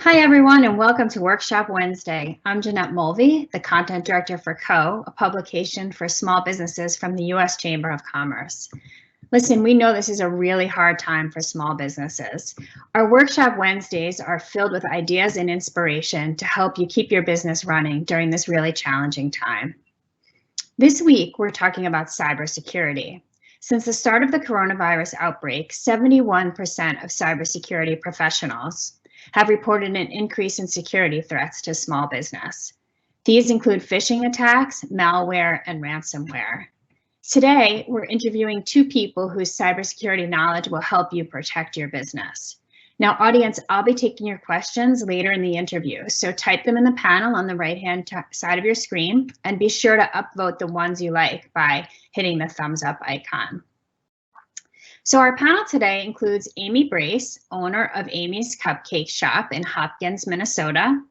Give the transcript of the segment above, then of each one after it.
Hi, everyone, and welcome to Workshop Wednesday. I'm Jeanette Mulvey, the Content Director for Co., a publication for small businesses from the U.S. Chamber of Commerce. Listen, we know this is a really hard time for small businesses. Our Workshop Wednesdays are filled with ideas and inspiration to help you keep your business running during this really challenging time. This week, we're talking about cybersecurity. Since the start of the coronavirus outbreak, 71% of cybersecurity professionals have reported an increase in security threats to small business. These include phishing attacks, malware, and ransomware. Today, we're interviewing two people whose cybersecurity knowledge will help you protect your business. Now, audience, I'll be taking your questions later in the interview, so type them in the panel on the right-hand side of your screen, and be sure to upvote the ones you like by hitting the thumbs up icon. So our panel today includes Amy Brace, owner of Amy's Cupcake shop in Hopkins, Minnesota,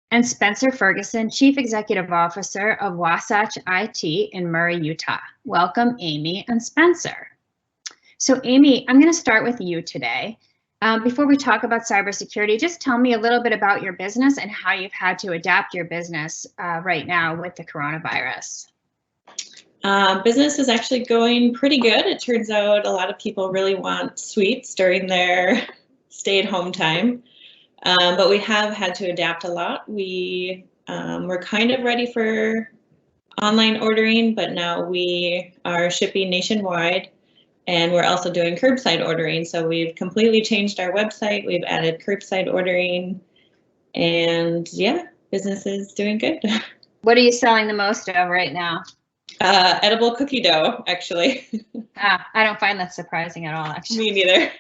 and Spencer Ferguson, Chief Executive Officer of Wasatch IT in Murray, Utah. Welcome, Amy and Spencer. So Amy, I'm going to start with you today. Before we talk about cybersecurity, just tell me a little bit about your business and how you've had to adapt your business right now with the coronavirus. Business is actually going pretty good. It turns out a lot of people really want sweets during their stay-at-home time, but we have had to adapt a lot. We're kind of ready for online ordering, but now we are shipping nationwide, and we're also doing curbside ordering. So we've completely changed our website. We've added curbside ordering, and yeah, business is doing good. What are you selling the most of right now? Edible cookie dough, actually. I don't find that surprising at all, actually. Me neither.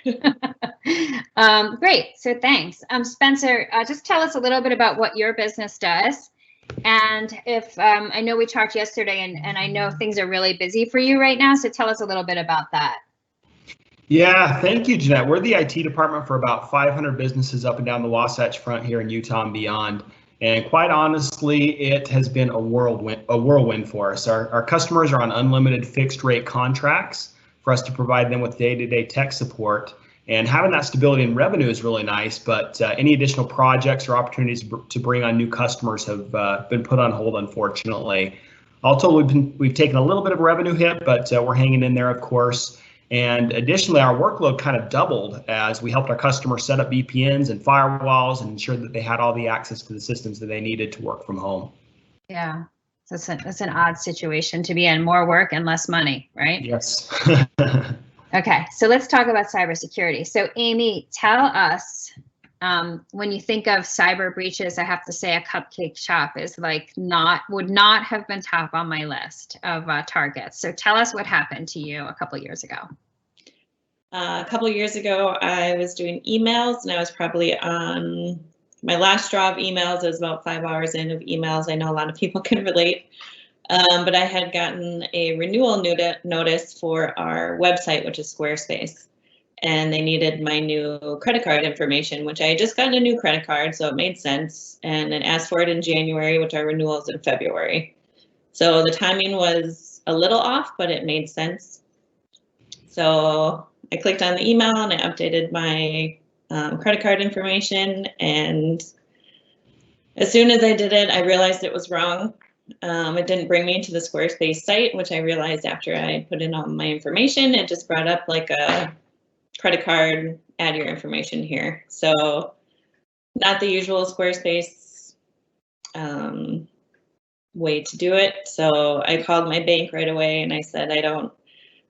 Great, so thanks. Spencer, just tell us a little bit about what your business does. And if I know we talked yesterday, and I know things are really busy for you right now, so tell us a little bit about that. Yeah, thank you, Jeanette. We're the IT department for about 500 businesses up and down the Wasatch Front here in Utah and beyond. And quite honestly, it has been a whirlwind for us. Our customers are on unlimited fixed rate contracts for us to provide them with day-to-day tech support. And having that stability in revenue is really nice, but any additional projects or opportunities to bring on new customers have been put on hold, unfortunately. All told, we've taken a little bit of a revenue hit, but we're hanging in there, of course. And additionally, our workload kind of doubled as we helped our customers set up VPNs and firewalls and ensure that they had all the access to the systems that they needed to work from home. Yeah, that's an odd situation to be in. More work and less money, right? Yes. Okay, so let's talk about cybersecurity. So Amy, tell us, when you think of cyber breaches, I have to say a cupcake shop is would not have been top on my list of targets. So tell us what happened to you a couple years ago. A couple of years ago, I was doing emails, and I was probably on my last draw of emails. It was about 5 hours in of emails. I know a lot of people can relate, but I had gotten a renewal notice for our website, which is Squarespace, and they needed my new credit card information, which I had just gotten a new credit card, so it made sense, and it asked for it in January, which our renewal is in February. So the timing was a little off, but it made sense. So I clicked on the email and I updated my credit card information, and as soon as I did it, I realized it was wrong. It didn't bring me to the Squarespace site, which I realized after I put in all my information. It just brought up like a credit card, add your information here. So not the usual Squarespace way to do it. So I called my bank right away and I said, I don't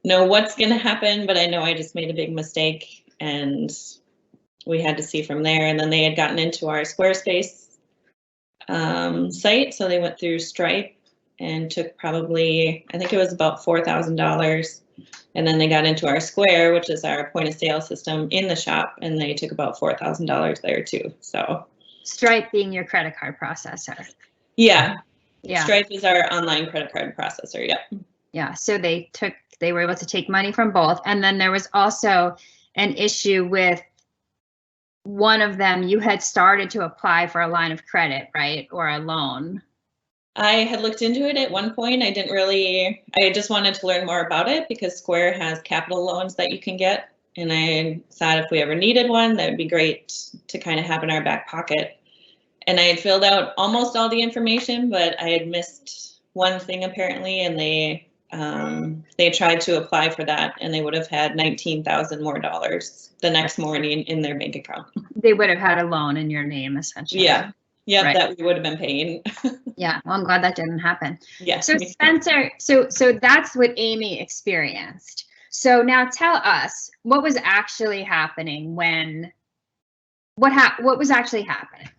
know what's going to happen, but I know I just made a big mistake, and we had to see from there. And then they had gotten into our Squarespace site, so they went through Stripe and took probably, I think it was about $4,000, and then they got into our Square, which is our point of sale system in the shop, and they took about $4,000 there too. So Stripe being your credit card processor. Yeah. Yeah. Stripe is our online credit card processor. Yep. Yeah, so they were able to take money from both. And then there was also an issue with one of them. You had started to apply for a line of credit, right? Or a loan. I had looked into it at one point. I just wanted to learn more about it because Square has capital loans that you can get. and I thought if we ever needed one, that would be great to kind of have in our back pocket. And I had filled out almost all the information, but I had missed one thing apparently, and they tried to apply for that, and they would have had $19,000 more the next morning in their bank account. They would have had a loan in your name, essentially. Yeah. Yeah, Right. that we would have been paying. Yeah, well, I'm glad that didn't happen. Yes. So Spencer, so that's what Amy experienced. So now tell us what was actually happening what was actually happening?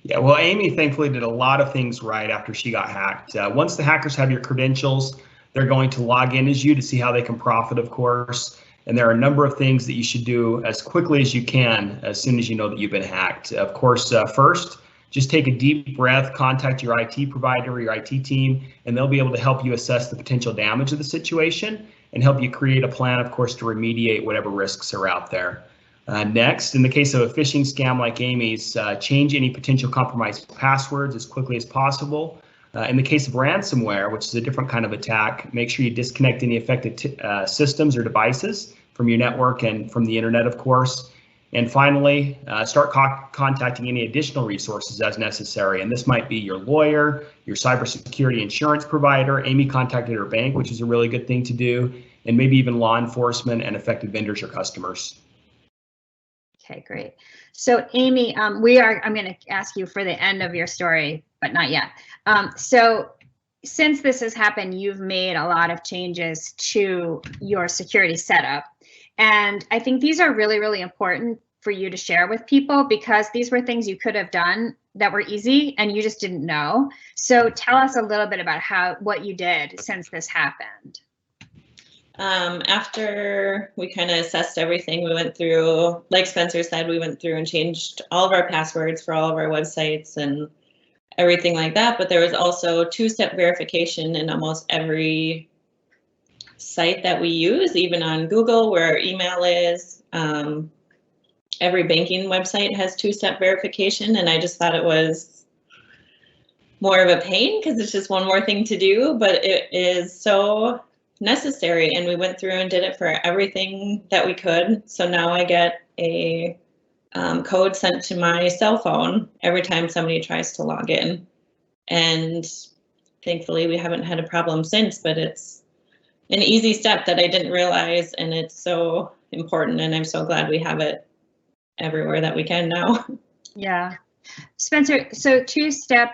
Yeah, well, Amy thankfully did a lot of things right after she got hacked. Once the hackers have your credentials, they're going to log in as you to see how they can profit, of course. And there are a number of things that you should do as quickly as you can as soon as you know that you've been hacked. Of course, first, just take a deep breath, contact your IT provider or your IT team, and they'll be able to help you assess the potential damage of the situation and help you create a plan, of course, to remediate whatever risks are out there. Next, in the case of a phishing scam like Amy's, change any potential compromised passwords as quickly as possible. In the case of ransomware, which is a different kind of attack, make sure you disconnect any affected systems or devices from your network and from the internet, of course. And finally, start contacting any additional resources as necessary. And this might be your lawyer, your cybersecurity insurance provider. Amy contacted her bank, which is a really good thing to do, and maybe even law enforcement and affected vendors or customers. Okay, great. So Amy, I'm going to ask you for the end of your story, but not yet. So since this has happened, you've made a lot of changes to your security setup. And I think these are really, really important for you to share with people because these were things you could have done that were easy and you just didn't know. So tell us a little bit about what you did since this happened. After we kind of assessed everything, we went through, like Spencer said, we went through and changed all of our passwords for all of our websites and everything like that. But there was also two-step verification in almost every site that we use, even on Google where our email is. Every banking website has two-step verification, and I just thought it was more of a pain because it's just one more thing to do, but it is so necessary, and we went through and did it for everything that we could. So now I get a code sent to my cell phone every time somebody tries to log in, and thankfully we haven't had a problem since, but it's an easy step that I didn't realize, and it's so important, and I'm so glad we have it everywhere that we can now. Yeah. Spencer, so two-step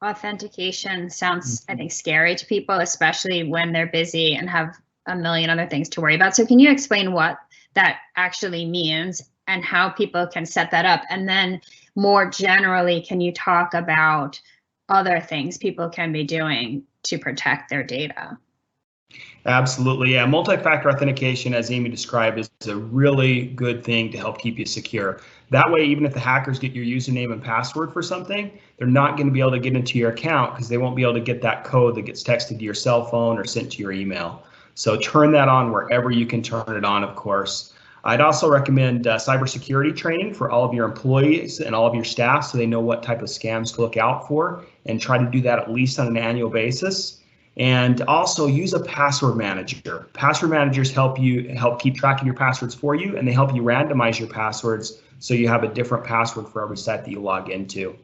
authentication sounds, I think, scary to people, especially when they're busy and have a million other things to worry about. So can you explain what that actually means and how people can set that up? And then more generally, can you talk about other things people can be doing to protect their data? Absolutely. Yeah. Multi-factor authentication, as Amy described, is a really good thing to help keep you secure. That way, even if the hackers get your username and password for something, they're not going to be able to get into your account because they won't be able to get that code that gets texted to your cell phone or sent to your email. So turn that on wherever you can turn it on, of course. I'd also recommend cybersecurity training for all of your employees and all of your staff so they know what type of scams to look out for, and try to do that at least on an annual basis. And also use a password manager. Password managers help keep track of your passwords for you, and they help you randomize your passwords so you have a different password for every site that you log into.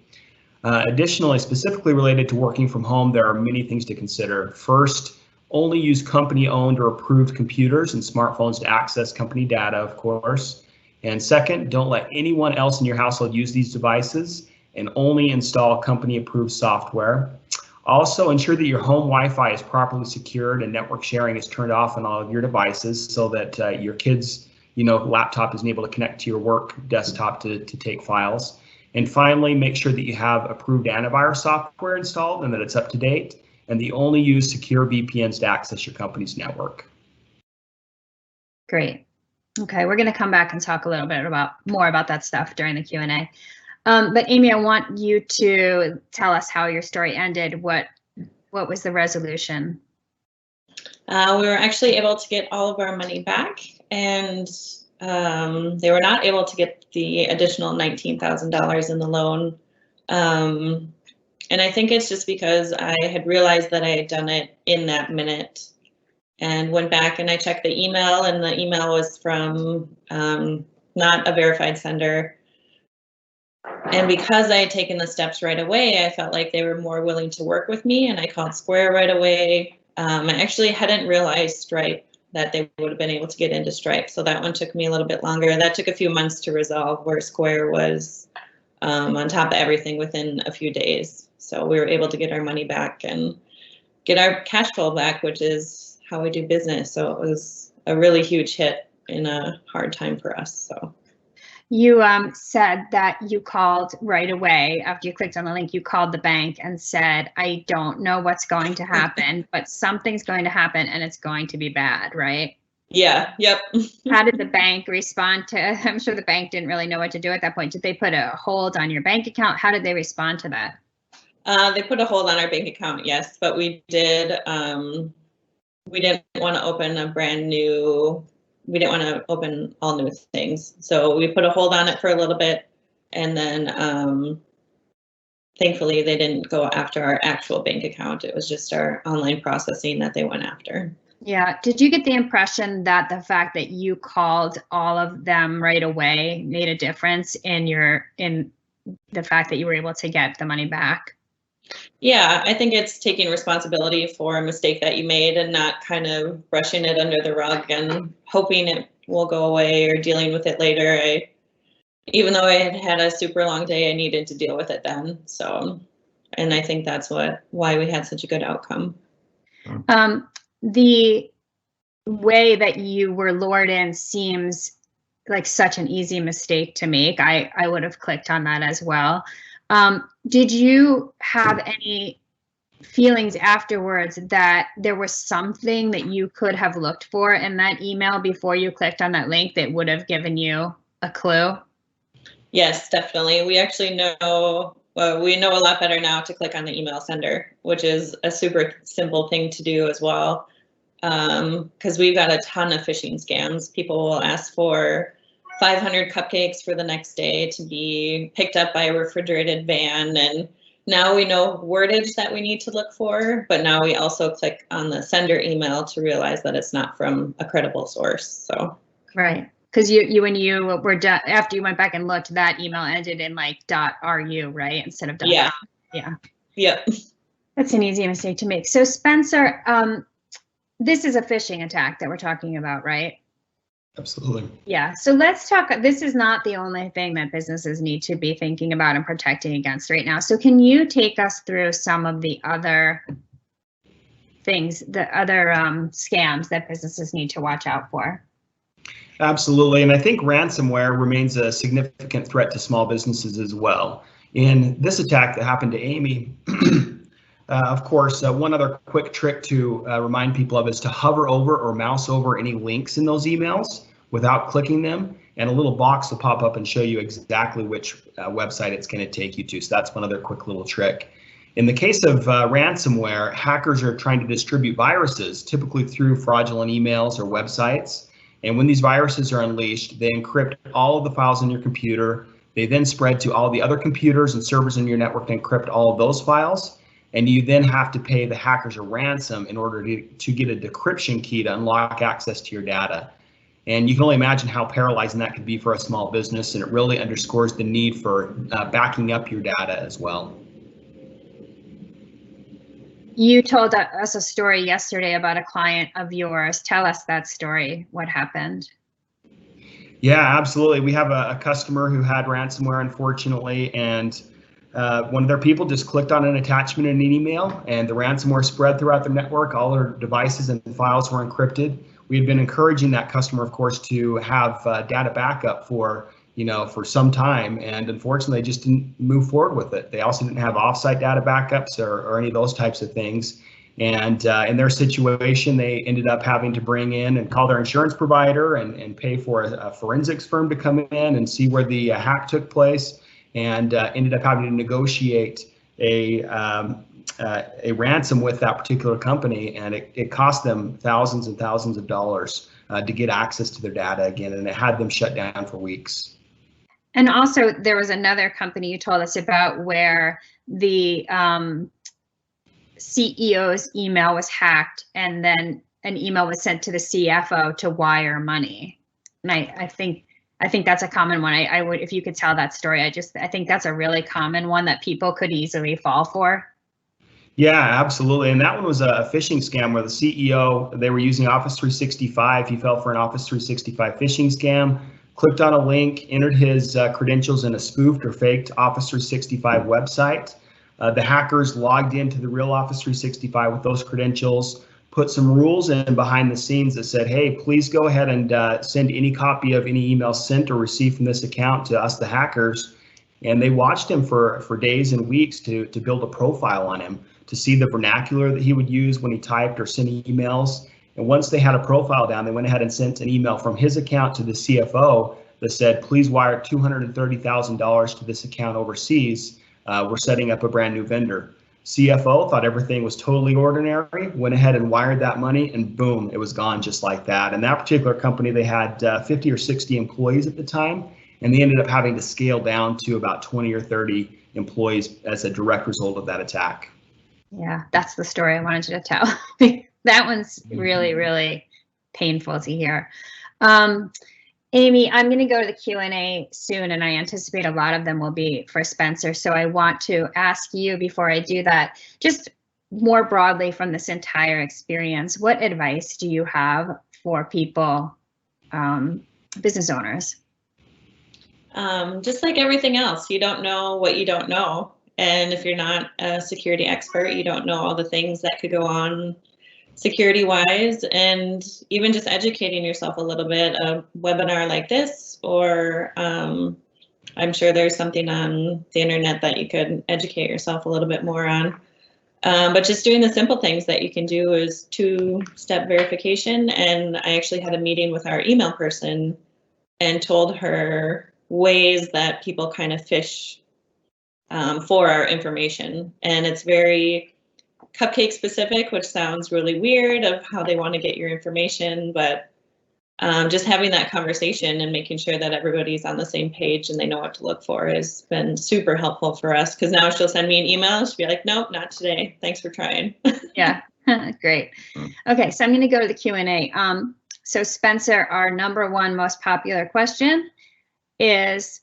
Additionally, specifically related to working from home, there are many things to consider. First, only use company-owned or approved computers and smartphones to access company data, of course. And second, don't let anyone else in your household use these devices, and only install company-approved software. Also, ensure that your home Wi-Fi is properly secured and network sharing is turned off on all of your devices so that your kids' laptop isn't able to connect to your work desktop to take files. And finally, make sure that you have approved antivirus software installed and that it's up to date, and that you only use secure VPNs to access your company's network. Great. Okay, we're going to come back and talk a little bit more about that stuff during the Q&A. But Amy, I want you to tell us how your story ended. What was the resolution? We were actually able to get all of our money back, and they were not able to get the additional $19,000 in the loan. And I think it's just because I had realized that I had done it in that minute. and went back and I checked the email, and the email was from not a verified sender. And because I had taken the steps right away, I felt like they were more willing to work with me, and I called Square right away. I actually hadn't realized Stripe, that they would have been able to get into Stripe, so that one took me a little bit longer. That took a few months to resolve, where Square was on top of everything within a few days. So we were able to get our money back and get our cash flow back, which is how we do business. So it was a really huge hit in a hard time for us. So you said that you called right away after you clicked on the link. You called the bank and said, I don't know what's going to happen, but something's going to happen and it's going to be bad, right? Yeah. Yep. How did the bank respond to? I'm sure the bank didn't really know what to do at that point. Did they put a hold on your bank account? How did they respond to that? They put a hold on our bank account, yes, but we did. We didn't want to open a brand new. We didn't want to open all new things, so we put a hold on it for a little bit, and then thankfully they didn't go after our actual bank account. It was just our online processing that they went after. Yeah. Did you get the impression that the fact that you called all of them right away made a difference in the fact that you were able to get the money back? Yeah, I think it's taking responsibility for a mistake that you made and not kind of brushing it under the rug and hoping it will go away or dealing with it later. Even though I had had a super long day, I needed to deal with it then. So, and I think that's why we had such a good outcome. The way that you were lured in seems like such an easy mistake to make. I would have clicked on that as well. Did you have any feelings afterwards that there was something that you could have looked for in that email before you clicked on that link that would have given you a clue? Yes, definitely. We actually know, we know a lot better now to click on the email sender, which is a super simple thing to do as well. Because we've got a ton of phishing scams. People will ask for 500 cupcakes for the next day to be picked up by a refrigerated van. And now we know wordage that we need to look for, but now we also click on the sender email to realize that it's not from a credible source. So right, because when you were done, after you went back and looked, that email ended in like .ru, right, instead of yeah. .com. Yeah. Yep. That's an easy mistake to make. So Spencer, this is a phishing attack that we're talking about, right? Absolutely. Yeah. So let's talk. This is not the only thing that businesses need to be thinking about and protecting against right now. So can you take us through some of the other things, the other scams that businesses need to watch out for? Absolutely. And I think ransomware remains a significant threat to small businesses as well. In this attack that happened to Amy, of course, one other quick trick to remind people of is to hover over or mouse over any links in those emails without clicking them, and a little box will pop up and show you exactly which website it's going to take you to. So that's one other quick little trick. In the case of ransomware, hackers are trying to distribute viruses, typically through fraudulent emails or websites. And when these viruses are unleashed, they encrypt all of the files on your computer. They then spread to all the other computers and servers in your network to encrypt all of those files. And you then have to pay the hackers a ransom in order to get a decryption key to unlock access to your data. And you can only imagine how paralyzing that could be for a small business, and it really underscores the need for backing up your data as well. You told us a story yesterday about a client of yours. Tell us that story. What happened? Yeah, absolutely. We have a customer who had ransomware, unfortunately, and one of their people just clicked on an attachment in an email, and the ransomware spread throughout their network. All their devices and files were encrypted. We had been encouraging that customer, of course, to have data backup for some time, and unfortunately, they just didn't move forward with it. They also didn't have offsite data backups or any of those types of things. And in their situation, they ended up having to bring in and call their insurance provider and pay for a forensics firm to come in and see where the hack took place, and ended up having to negotiate a ransom with that particular company, and it cost them thousands and thousands of dollars to get access to their data again, and it had them shut down for weeks. And also, there was another company you told us about where the CEO's email was hacked, and then an email was sent to the CFO to wire money. And I think that's a common one. I would, if you could tell that story, I think that's a really common one that people could easily fall for. Yeah, absolutely. And that one was a phishing scam where the CEO, they were using Office 365. He fell for an Office 365 phishing scam, clicked on a link, entered his credentials in a spoofed or faked Office 365 website. The hackers logged into the real Office 365 with those credentials, put some rules in behind the scenes that said, hey, please go ahead and send any copy of any email sent or received from this account to us, the hackers. And they watched him for days and weeks to build a profile on him, to see the vernacular that he would use when he typed or sent emails. And once they had a profile down, they went ahead and sent an email from his account to the CFO that said, please wire $230,000 to this account overseas. We're setting up a brand new vendor. CFO thought everything was totally ordinary, went ahead and wired that money, and boom, it was gone just like that. And that particular company, they had 50 or 60 employees at the time, and they ended up having to scale down to about 20 or 30 employees as a direct result of that attack. Yeah, that's the story I wanted you to tell. That one's really, really painful to hear. Amy, I'm going to go to the Q&A soon, and I anticipate a lot of them will be for Spencer. So I want to ask you, before I do that, just more broadly from this entire experience, what advice do you have for people, business owners? Just like everything else, you don't know what you don't know. And if you're not a security expert, you don't know all the things that could go on security wise, and even just educating yourself a little bit. A webinar like this, or I'm sure there's something on the internet that you could educate yourself a little bit more on. But just doing the simple things that you can do is two-step verification. And I actually had a meeting with our email person and told her ways that people kind of phish for our information. And it's very Cupcake specific, which sounds really weird of how they want to get your information, but just having that conversation and making sure that everybody's on the same page and they know what to look for has been super helpful for us, because now she'll send me an email, she'll be like, nope, not today, thanks for trying. Yeah, great. Okay, so I'm going to go to the Q&A. So Spencer, our #1 most popular question is,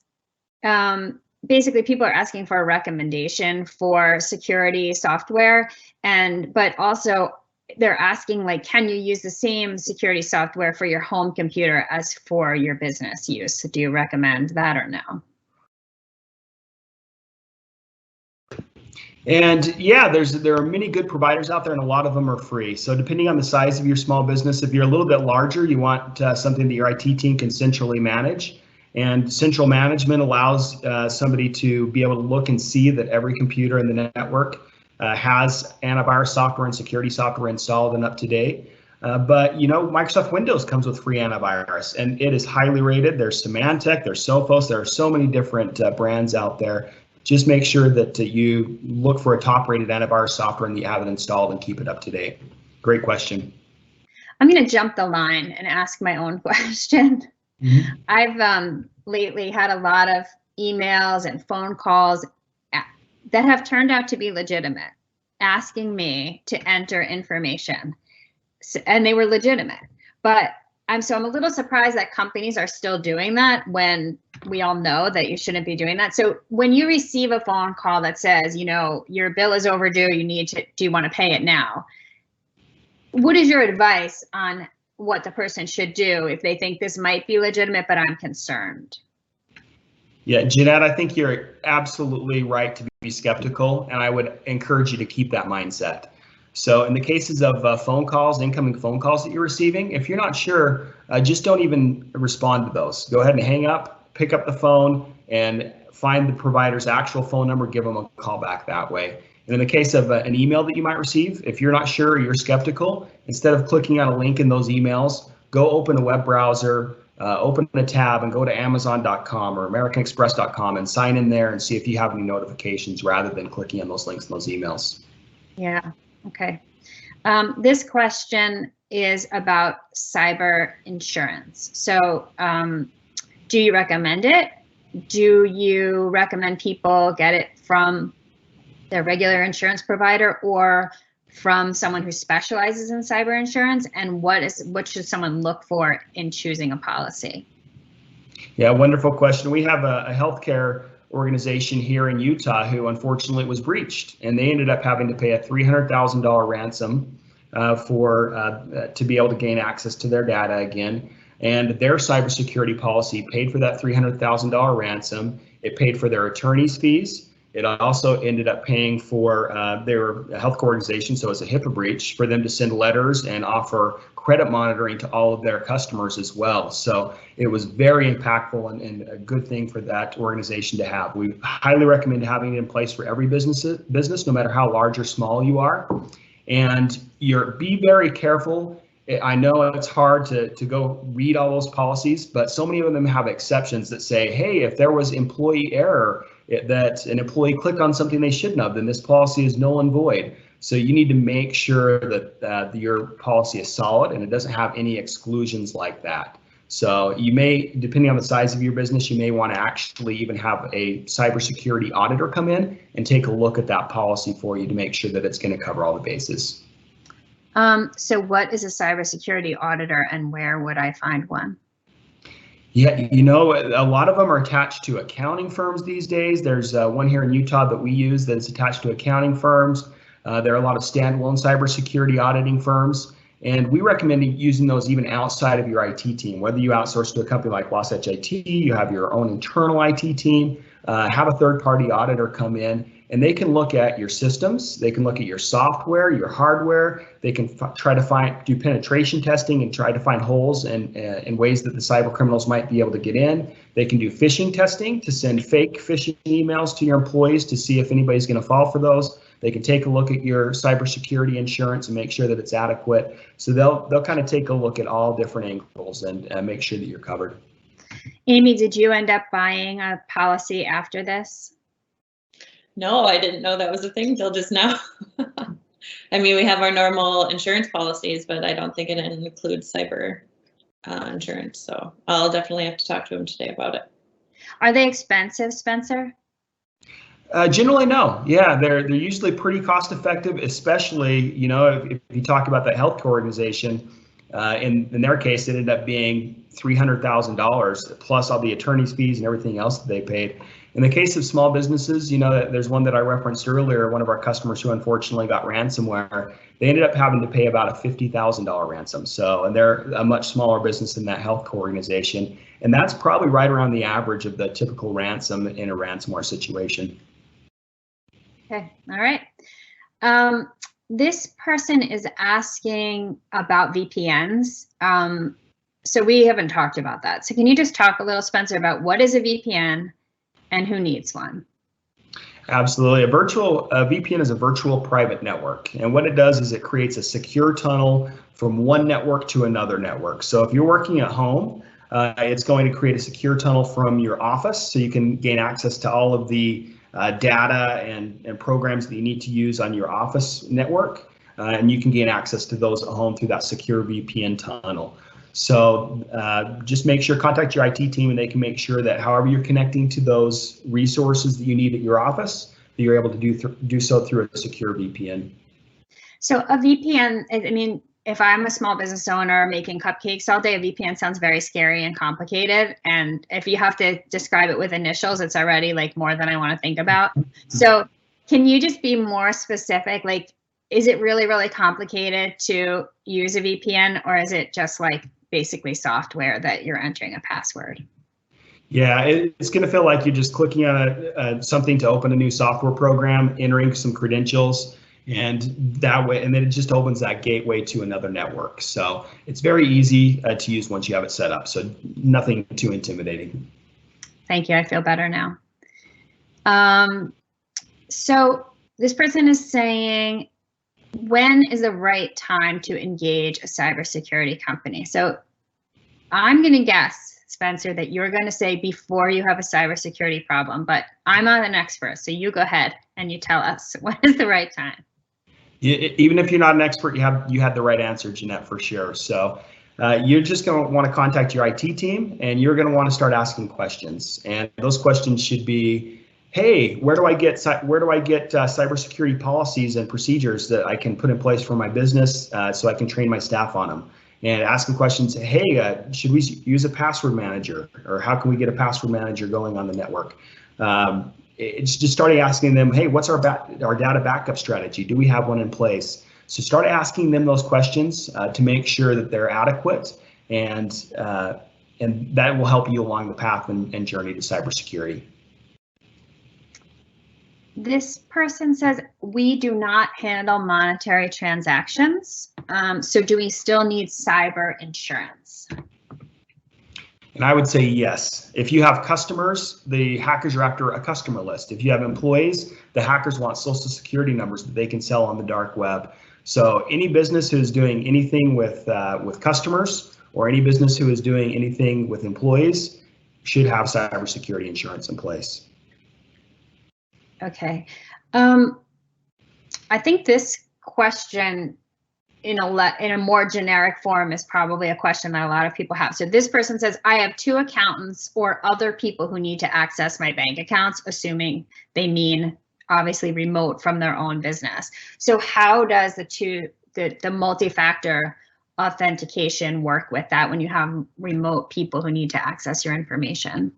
basically people are asking for a recommendation for security software, but also they're asking, like, can you use the same security software for your home computer as for your business use? Do you recommend that or no? And yeah, there are many good providers out there, and a lot of them are free. So depending on the size of your small business, if you're a little bit larger, you want something that your IT team can centrally manage. And central management allows somebody to be able to look and see that every computer in the network has antivirus software and security software installed and up to date. But you know, Microsoft Windows comes with free antivirus, and it is highly rated. There's Symantec, there's Sophos, there are so many different brands out there. Just make sure that you look for a top-rated antivirus software and you have it installed and keep it up to date. Great question. I'm going to jump the line and ask my own question. Mm-hmm. I've lately had a lot of emails and phone calls that have turned out to be legitimate, asking me to enter information, and they were legitimate. But I'm a little surprised that companies are still doing that when we all know that you shouldn't be doing that. So when you receive a phone call that says, you know, your bill is overdue, do you want to pay it now? What is your advice on what the person should do if they think this might be legitimate, but I'm concerned? Yeah, Jeanette, I think you're absolutely right to be skeptical, and I would encourage you to keep that mindset. So in the cases of incoming phone calls that you're receiving, if you're not sure, just don't even respond to those. Go ahead and hang up, pick up the phone, and find the provider's actual phone number, give them a call back that way. And in the case of an email that you might receive, if you're not sure or you're skeptical, instead of clicking on a link in those emails, go open a web browser, open a tab and go to Amazon.com or AmericanExpress.com and sign in there and see if you have any notifications rather than clicking on those links in those emails. Yeah, okay. This question is about cyber insurance. So do you recommend it? Do you recommend people get it from their regular insurance provider, or from someone who specializes in cyber insurance, and what should someone look for in choosing a policy? Yeah, wonderful question. We have a healthcare organization here in Utah who unfortunately was breached, and they ended up having to pay a $300,000 ransom to be able to gain access to their data again. And their cybersecurity policy paid for that $300,000 ransom. It paid for their attorney's fees. It also ended up paying for their health organization, so it's a HIPAA breach, for them to send letters and offer credit monitoring to all of their customers as well. So it was very impactful and a good thing for that organization to have. We highly recommend having it in place for every business, no matter how large or small you are. And be very careful. I know it's hard to go read all those policies, but so many of them have exceptions that say, hey, if there was employee error, that an employee clicked on something they shouldn't have, then this policy is null and void. So you need to make sure that your policy is solid and it doesn't have any exclusions like that. So you may, depending on the size of your business, you may want to actually even have a cybersecurity auditor come in and take a look at that policy for you to make sure that it's going to cover all the bases. So what is a cybersecurity auditor, and where would I find one? Yeah, a lot of them are attached to accounting firms these days. There's one here in Utah that we use that's attached to accounting firms. There are a lot of standalone cybersecurity auditing firms, and we recommend using those even outside of your IT team. Whether you outsource to a company like Wasatch IT, you have your own internal IT team, have a third-party auditor come in, and they can look at your systems, they can look at your software, your hardware, they can try to do penetration testing and try to find holes and ways that the cyber criminals might be able to get in. They can do phishing testing to send fake phishing emails to your employees to see if anybody's going to fall for those. They can take a look at your cybersecurity insurance and make sure that it's adequate. So they'll kind of take a look at all different angles and make sure that you're covered. Amy, did you end up buying a policy after this? No, I didn't know that was a thing till just now. I mean, we have our normal insurance policies, but I don't think it includes cyber insurance. So I'll definitely have to talk to him today about it. Are they expensive, Spencer? Generally, no. Yeah, they're usually pretty cost effective, especially, if you talk about the healthcare organization. In their case, it ended up being $300,000 plus all the attorney's fees and everything else that they paid. In the case of small businesses, there's one that I referenced earlier, one of our customers who unfortunately got ransomware. They ended up having to pay about a $50,000 ransom. So, and they're a much smaller business than that healthcare organization. And that's probably right around the average of the typical ransom in a ransomware situation. Okay, all right. This person is asking about VPNs. So we haven't talked about that. So can you just talk a little, Spencer, about what is a VPN and who needs one? Absolutely. A VPN is a virtual private network. And what it does is it creates a secure tunnel from one network to another network. So if you're working at home, it's going to create a secure tunnel from your office so you can gain access to all of the data and programs that you need to use on your office network, and you can gain access to those at home through that secure VPN tunnel. So just make sure, contact your IT team, and they can make sure that however you're connecting to those resources that you need at your office, that you're able to do so through a secure VPN. So a VPN, I mean, if I'm a small business owner making cupcakes all day, a VPN sounds very scary and complicated. And if you have to describe it with initials, it's already like more than I want to think about. So can you just be more specific? Like, is it really, really complicated to use a VPN, or is it just like basically software that you're entering a password? Yeah, it's going to feel like you're just clicking on something to open a new software program, entering some credentials, and that way, and then it just opens that gateway to another network. So it's very easy to use once you have it set up. So nothing too intimidating. Thank you. I feel better now. So this person is saying, when is the right time to engage a cybersecurity company? So I'm going to guess, Spencer, that you're going to say before you have a cybersecurity problem, but I'm not an expert. So you go ahead and you tell us when is the right time. Even if you're not an expert, you had the right answer, Jeanette, for sure. So you're just going to want to contact your IT team, and you're going to want to start asking questions. And those questions should be, hey, where do I get cybersecurity policies and procedures that I can put in place for my business so I can train my staff on them? And ask them questions. Hey, should we use a password manager, or how can we get a password manager going on the network? It's just starting asking them, hey, what's our data backup strategy? Do we have one in place? So start asking them those questions to make sure that they're adequate, and that will help you along the path and journey to cybersecurity. This person says, we do not handle monetary transactions. So do we still need cyber insurance? And I would say yes. If you have customers, the hackers are after a customer list. If you have employees, the hackers want social security numbers that they can sell on the dark web. So any business who is doing anything with customers, or any business who is doing anything with employees, should have cybersecurity insurance in place. Okay. I think this question in a more generic form is probably a question that a lot of people have. So this person says, I have 2 accountants or other people who need to access my bank accounts, assuming they mean obviously remote from their own business. So how does the multi-factor authentication work with that when you have remote people who need to access your information?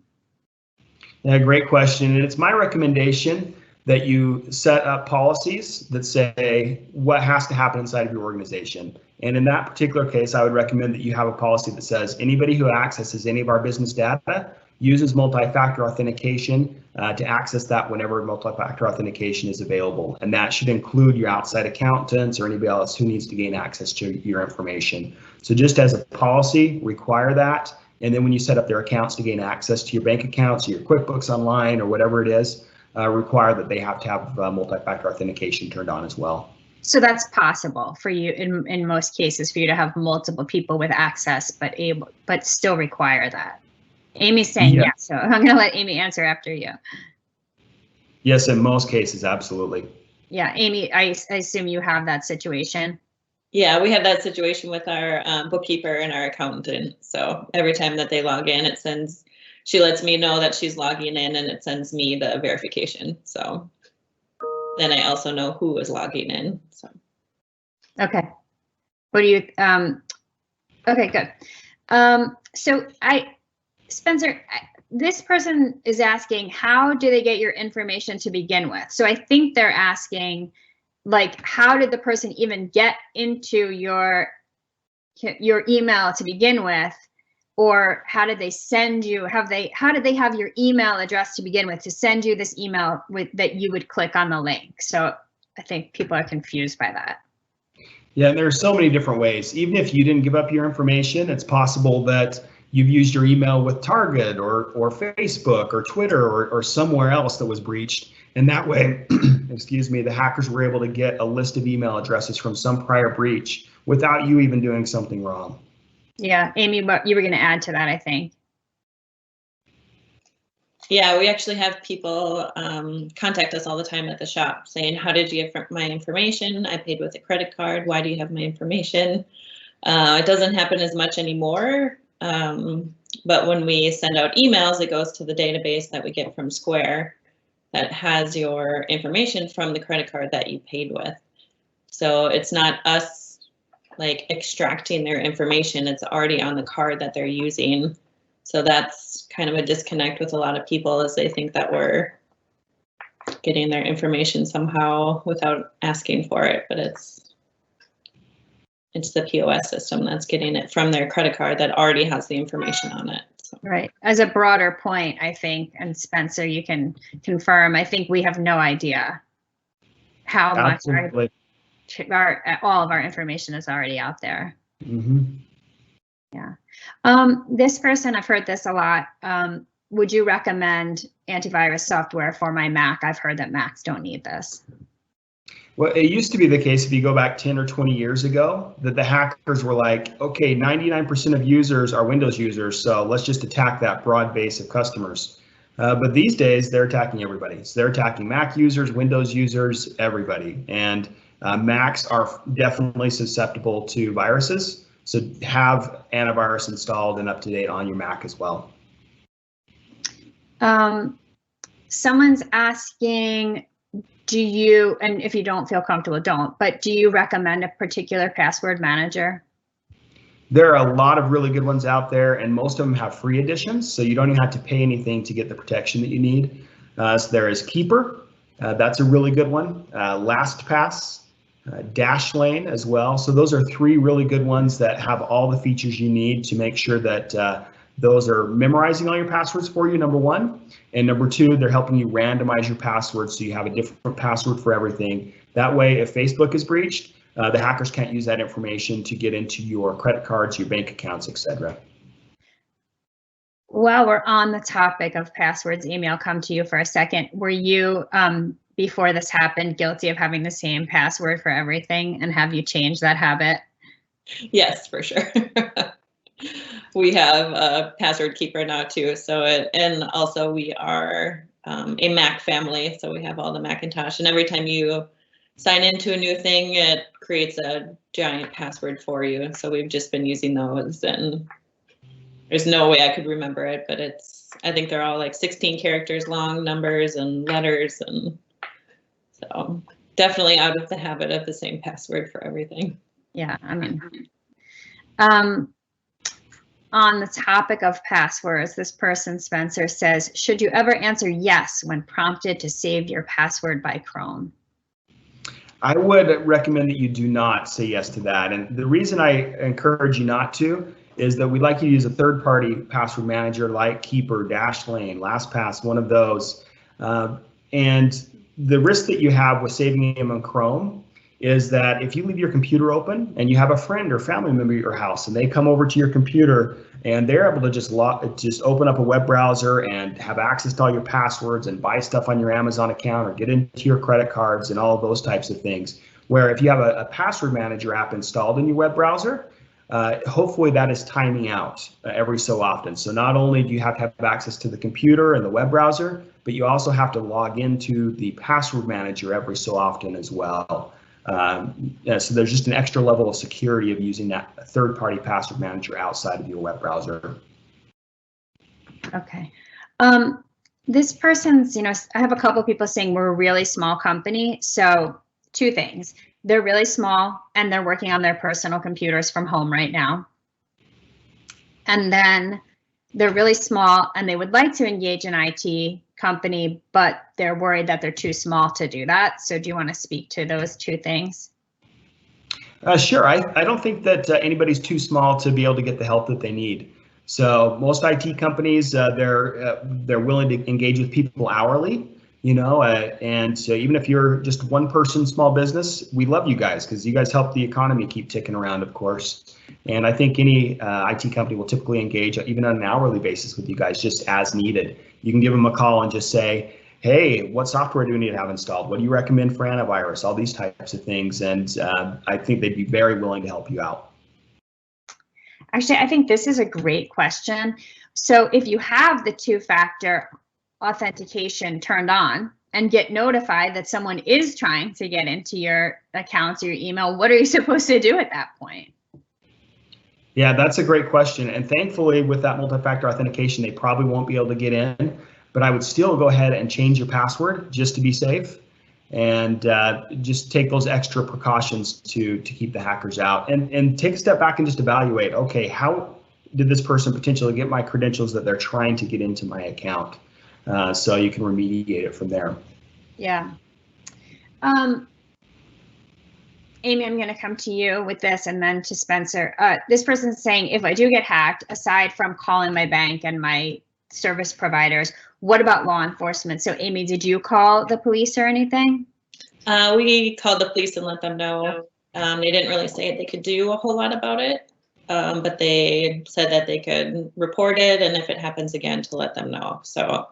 Yeah, great question. And it's my recommendation that you set up policies that say what has to happen inside of your organization. And in that particular case, I would recommend that you have a policy that says anybody who accesses any of our business data uses multi-factor authentication to access that whenever multi-factor authentication is available. And that should include your outside accountants or anybody else who needs to gain access to your information. So just as a policy, require that. And then when you set up their accounts to gain access to your bank accounts, your QuickBooks Online, or whatever it is, require that they have to have multi-factor authentication turned on as well. So that's possible for you in most cases for you to have multiple people with access, but still require that. Amy's saying yes, so I'm going to let Amy answer after you. Yes, in most cases, absolutely. Yeah, Amy, I assume you have that situation. Yeah, we have that situation with our bookkeeper and our accountant. So every time that they log in, she lets me know that she's logging in, and it sends me the verification. So then I also know who is logging in. So. Okay. What do you, okay, good. So Spencer, this person is asking, how do they get your information to begin with? So I think they're asking, like, how did the person even get into your email to begin with? Or how did they send you, how did they have your email address to begin with to send you this email that you would click on the link? So I think people are confused by that. Yeah, and there are so many different ways. Even if you didn't give up your information, it's possible that you've used your email with Target or Facebook or Twitter or somewhere else that was breached. And that way, excuse me, the hackers were able to get a list of email addresses from some prior breach without you even doing something wrong. Yeah, Amy, what you were going to add to that, I think. Yeah, we actually have people contact us all the time at the shop saying, how did you get my information? I paid with a credit card. Why do you have my information? It doesn't happen as much anymore. But when we send out emails, it goes to the database that we get from Square that has your information from the credit card that you paid with. So it's not us like extracting their information, it's already on the card that they're using. So that's kind of a disconnect with a lot of people, as they think that we're getting their information somehow without asking for it, but it's the POS system that's getting it from their credit card that already has the information on it. So. Right. As a broader point, I think, and Spencer, you can confirm, I think we have no idea how Absolutely. much all of our information is already out there. Mm-hmm. Yeah. This person, I've heard this a lot. Would you recommend antivirus software for my Mac? I've heard that Macs don't need this. Well, it used to be the case if you go back 10 or 20 years ago that the hackers were like, okay, 99% of users are Windows users, so let's just attack that broad base of customers. But these days, they're attacking everybody. So they're attacking Mac users, Windows users, everybody. And Macs are definitely susceptible to viruses. So have antivirus installed and up to date on your Mac as well. someone's asking, do you, and if you don't feel comfortable, don't, but do you recommend a particular password manager? There are a lot of really good ones out there, and most of them have free editions, so you don't even have to pay anything to get the protection that you need. So there is Keeper, that's a really good one. LastPass, Dashlane as well. So those are 3 really good ones that have all the features you need to make sure that those are memorizing all your passwords for you, number 1. And number 2, they're helping you randomize your passwords so you have a different password for everything. That way, if Facebook is breached, the hackers can't use that information to get into your credit cards, your bank accounts, etc. While we're on the topic of passwords, Amy, I'll come to you for a second. Were you, before this happened, guilty of having the same password for everything, and have you changed that habit? Yes, for sure. We have a password keeper now too. So and also we are a Mac family, so we have all the Macintosh, and every time you sign into a new thing, it creates a giant password for you. So we've just been using those, and there's no way I could remember it, but I think they're all like 16 characters long, numbers and letters, and so definitely out of the habit of the same password for everything. Yeah, I mean, on the topic of passwords, this person, Spencer, says, should you ever answer yes when prompted to save your password by Chrome? I would recommend that you do not say yes to that. And the reason I encourage you not to is that we'd like you to use a third-party password manager like Keeper, Dashlane, LastPass, one of those. And the risk that you have with saving them on Chrome is that if you leave your computer open and you have a friend or family member at your house and they come over to your computer and they're able to just open up a web browser and have access to all your passwords and buy stuff on your Amazon account or get into your credit cards and all of those types of things. Where if you have a password manager app installed in your web browser, hopefully that is timing out every so often. So not only do you have to have access to the computer and the web browser, but you also have to log into the password manager every so often as well. So there's just an extra level of security of using that third-party password manager outside of your web browser. Okay. This person's, I have a couple of people saying we're a really small company. So 2 things. They're really small and they're working on their personal computers from home right now. And then they're really small and they would like to engage an IT company, but they're worried that they're too small to do that. So do you want to speak to those 2 things? Sure. I don't think that anybody's too small to be able to get the help that they need. So most IT companies, they're willing to engage with people hourly, and so even if you're just one person small business, we love you guys because you guys help the economy keep ticking around, of course. And I think any IT company will typically engage even on an hourly basis with you guys just as needed. You can give them a call and just say, hey, what software do we need to have installed? What do you recommend for antivirus? All these types of things. And I think they'd be very willing to help you out. Actually, I think this is a great question. So if you have the 2-factor authentication turned on and get notified that someone is trying to get into your accounts or your email, what are you supposed to do at that point? Yeah, that's a great question. And thankfully, with that multi-factor authentication, they probably won't be able to get in. But I would still go ahead and change your password just to be safe, and just take those extra precautions to keep the hackers out. And take a step back and just evaluate, okay, how did this person potentially get my credentials that they're trying to get into my account? So you can remediate it from there. Yeah. Amy, I'm going to come to you with this and then to Spencer. This person's saying, if I do get hacked, aside from calling my bank and my service providers, what about law enforcement? So Amy, did you call the police or anything? We called the police and let them know. They didn't really say they could do a whole lot about it, but they said that they could report it, and if it happens again, to let them know. So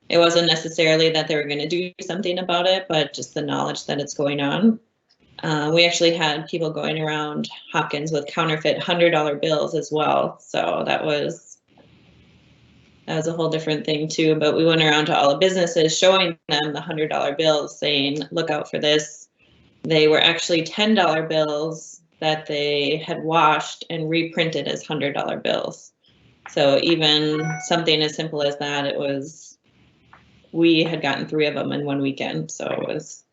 it wasn't necessarily that they were going to do something about it, but just the knowledge that it's going on. We actually had people going around Hopkins with counterfeit $100 bills as well. So that was a whole different thing too. But we went around to all the businesses showing them the $100 bills saying, look out for this. They were actually $10 bills that they had washed and reprinted as $100 bills. So even something as simple as that, it was we had gotten 3 of them in one weekend. So it was,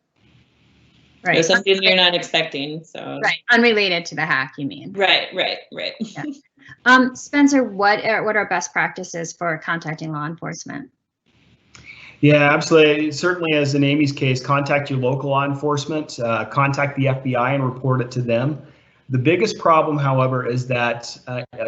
Right. it was something you're not expecting. So Right. Unrelated to the hack, you mean? Right. Yeah. Spencer, what are best practices for contacting law enforcement? Yeah, absolutely. Certainly, as in Amy's case, contact your local law enforcement, contact the FBI and report it to them. The biggest problem, however, is that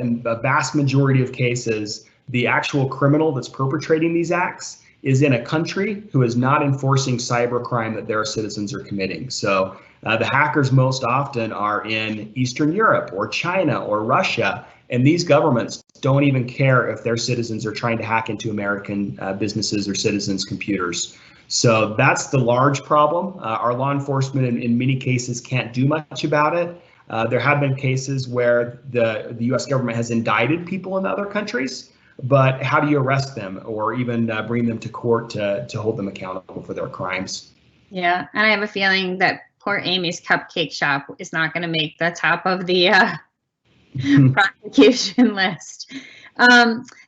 in a vast majority of cases, the actual criminal that's perpetrating these acts is in a country who is not enforcing cybercrime that their citizens are committing. So the hackers most often are in Eastern Europe or China or Russia, and these governments don't even care if their citizens are trying to hack into American businesses or citizens' computers. So that's the large problem. Our law enforcement in many cases can't do much about it. There have been cases where the US government has indicted people in other countries, but how do you arrest them or even bring them to court to hold them accountable for their crimes? Yeah, and I have a feeling that poor Amy's Cupcake shop is not going to make the top of the prosecution list.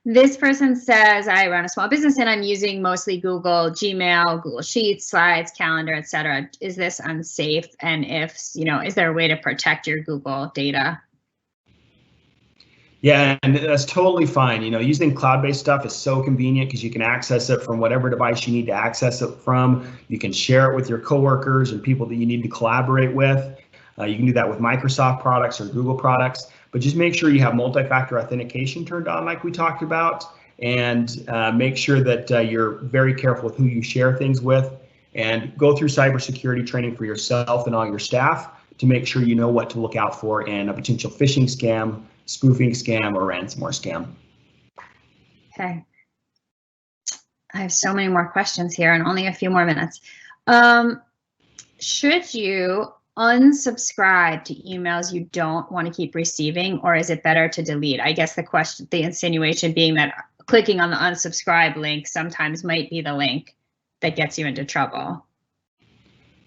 This person says, I run a small business and I'm using mostly Google, Gmail, Google Sheets, Slides, Calendar, etc. Is this unsafe? And if, is there a way to protect your Google data? Yeah, and that's totally fine. Using cloud-based stuff is so convenient because you can access it from whatever device you need to access it from. You can share it with your coworkers and people that you need to collaborate with. You can do that with Microsoft products or Google products, but just make sure you have multi-factor authentication turned on like we talked about, and make sure that you're very careful with who you share things with, and go through cybersecurity training for yourself and all your staff to make sure you know what to look out for in a potential phishing scam, spoofing scam, or ransomware scam. Okay. I have so many more questions here and only a few more minutes. Should you unsubscribe to emails you don't want to keep receiving, or is it better to delete? I guess the insinuation being that clicking on the unsubscribe link sometimes might be the link that gets you into trouble.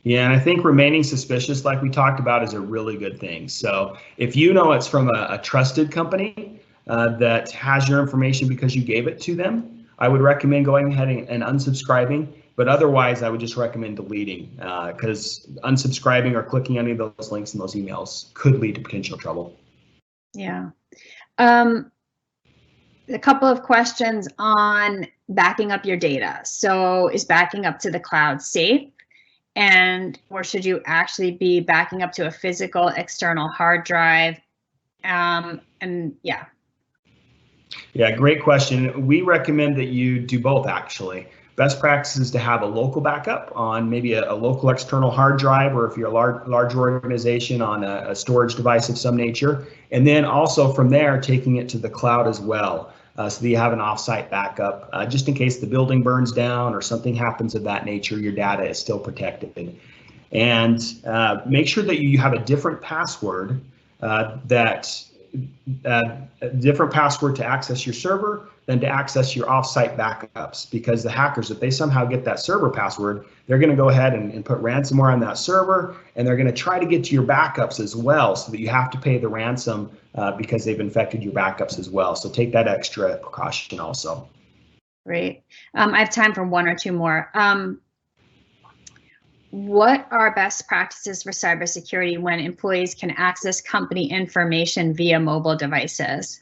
Yeah, and I think remaining suspicious, like we talked about, is a really good thing. So if you know it's from a trusted company that has your information because you gave it to them, I would recommend going ahead and unsubscribing. But otherwise, I would just recommend deleting, because unsubscribing or clicking any of those links in those emails could lead to potential trouble. Yeah. A couple of questions on backing up your data. So is backing up to the cloud safe? Or should you actually be backing up to a physical external hard drive? Yeah, great question. We recommend that you do both, actually. Best practice is to have a local backup on maybe a local external hard drive, or if you're a large organization, on a storage device of some nature. And then also from there, taking it to the cloud as well, so that you have an offsite backup, just in case the building burns down or something happens of that nature, your data is still protected. And make sure that you have a different password, a different password to access your server than to access your offsite backups, because the hackers, if they somehow get that server password, they're going to go ahead and put ransomware on that server, and they're going to try to get to your backups as well, so that you have to pay the ransom because they've infected your backups as well. So take that extra precaution also. Great. I have time for one or two more. What are best practices for cybersecurity when employees can access company information via mobile devices?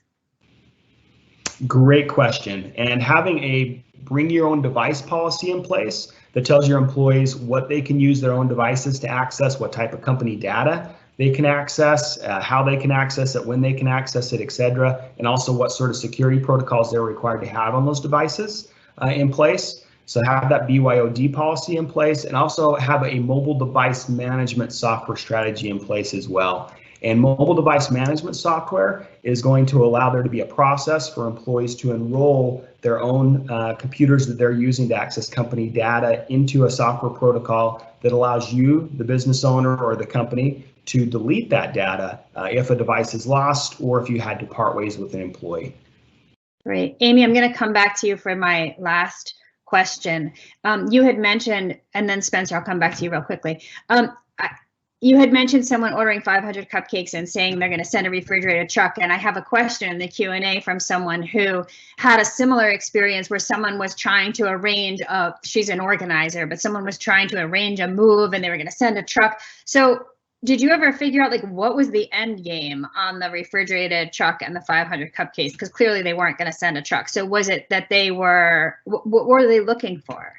Great question. And having a bring your own device policy in place that tells your employees what they can use their own devices to access, what type of company data they can access, how they can access it, when they can access it, etc., and also what sort of security protocols they're required to have on those devices in place. So have that BYOD policy in place, and also have a mobile device management software strategy in place as well. And mobile device management software is going to allow there to be a process for employees to enroll their own computers that they're using to access company data into a software protocol that allows you, the business owner or the company, to delete that data if a device is lost or if you had to part ways with an employee. Great. Amy, I'm going to come back to you for my last question. You had mentioned, and then Spencer, I'll come back to you real quickly. you had mentioned someone ordering 500 cupcakes and saying they're going to send a refrigerated truck. And I have a question in the Q&A from someone who had a similar experience where someone was trying to arrange she's an organizer, but someone was trying to arrange a move and they were going to send a truck. So did you ever figure out like what was the end game on the refrigerated truck and the 500 cupcakes? Because clearly they weren't going to send a truck. So was it that they were, what were they looking for?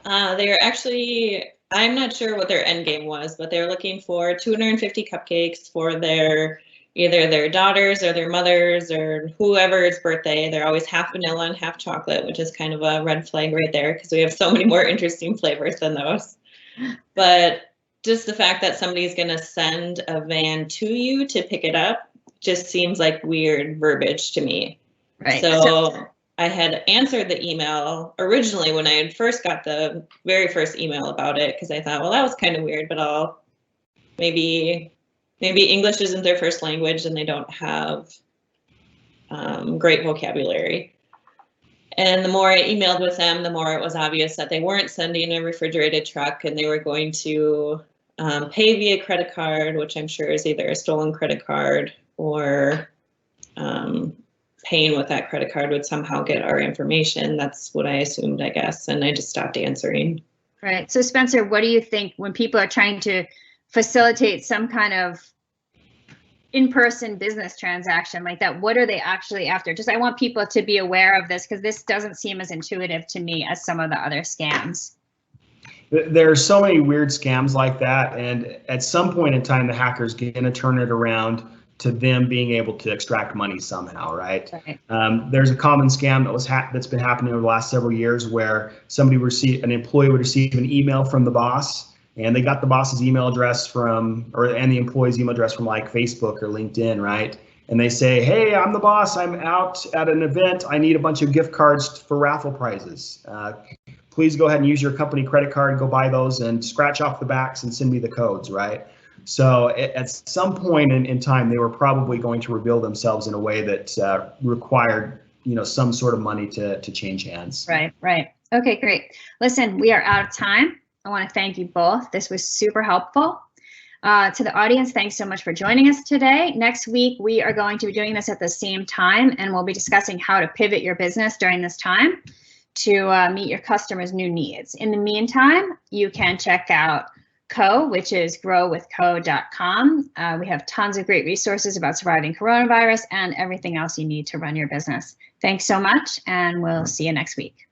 They're actually, I'm not sure what their end game was, but they're looking for 250 cupcakes for either their daughters or their mothers or whoever's birthday. They're always half vanilla and half chocolate, which is kind of a red flag right there because we have so many more interesting flavors than those. But just the fact that somebody's going to send a van to you to pick it up just seems like weird verbiage to me. Right. So I had answered the email originally when I had first got the very first email about it because I thought, well, that was kind of weird, but maybe English isn't their first language and they don't have great vocabulary. And the more I emailed with them, the more it was obvious that they weren't sending a refrigerated truck and they were going to pay via credit card, which I'm sure is either a stolen credit card or paying with that credit card would somehow get our information. That's what I assumed, I guess, and I just stopped answering. Right. So Spencer, what do you think when people are trying to facilitate some kind of in-person business transaction like that? What are they actually after? Just I want people to be aware of this because this doesn't seem as intuitive to me as some of the other scams. There are so many weird scams like that, and at some point in time, the hackers going to turn it around to them being able to extract money somehow, right? There's a common scam that's been happening over the last several years where an employee would receive an email from the boss, and they got the boss's email address and the employee's email address from like Facebook or LinkedIn, right? And they say, hey, I'm the boss. I'm out at an event. I need a bunch of gift cards for raffle prizes. Please go ahead and use your company credit card, go buy those and scratch off the backs and send me the codes, right? So at some point in time, they were probably going to reveal themselves in a way that required, some sort of money to change hands. Right. Okay, great. Listen, we are out of time. I want to thank you both. This was super helpful. To the audience, thanks so much for joining us today. Next week, we are going to be doing this at the same time, and we'll be discussing how to pivot your business during this time to meet your customers' new needs. In the meantime, you can check out Co, which is growwithco.com. We have tons of great resources about surviving coronavirus and everything else you need to run your business. Thanks so much, and we'll see you next week.